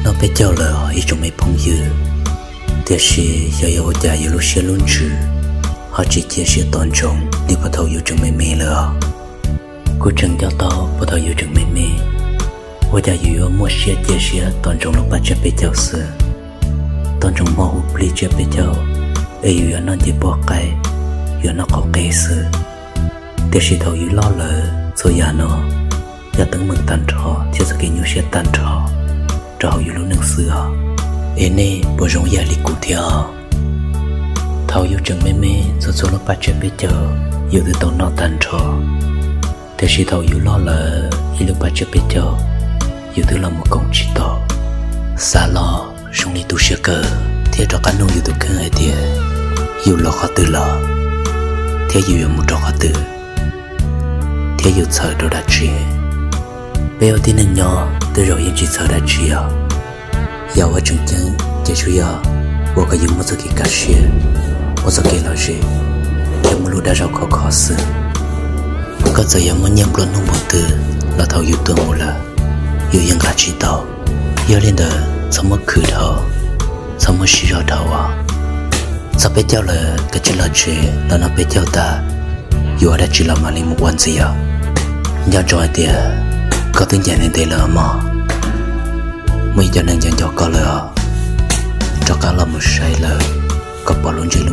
nó phải cho là ý chúng mấy phong dư để khi giờ yêu gia yêu lúc xe luôn chứ họ chỉ chia sẻ toàn trọng đi vào thầu yêu chúng mấy mê lỡ cô chẳng cho tao vào thầu yêu chúng mấy mê我家有莫些这些当中了把这被教师当中莫不理这被教有那的不该有那好该事但是头有老了做呀呢要等门单车就是给有些单车只好有路能死啊呢不容易里骨条头有正妹妹做做了把这被教有的到那单车但是头有老了一路把这被教yêu thứ là một công chỉ to xa lo xong đi tu sửa cơ thế cho các nông yêu tu cơ hay thế yêu lo khó từ lo thế yêu một trò khó từ thế yêu sợ đâu đã chia bây giờ tin nên nhỏ từ rồi yêu chỉ sợ đã chia yêu ở trong chân chỉ chủ yếu tôi có yêu một số cái cá sấu một số cái là gì yêu một lúc đã rất khó xử có giờ yêu một nhầm luôn không một từ là thầu yêu tôi một lần有人家知道，有人的怎么磕头，怎么洗热头啊？这被叫了个只了去，然后被叫的，有的只了嘛里木丸子呀，要做一点，搞定家人得了嘛，每家人家就搞了，这搞了没谁了，搞不拢就。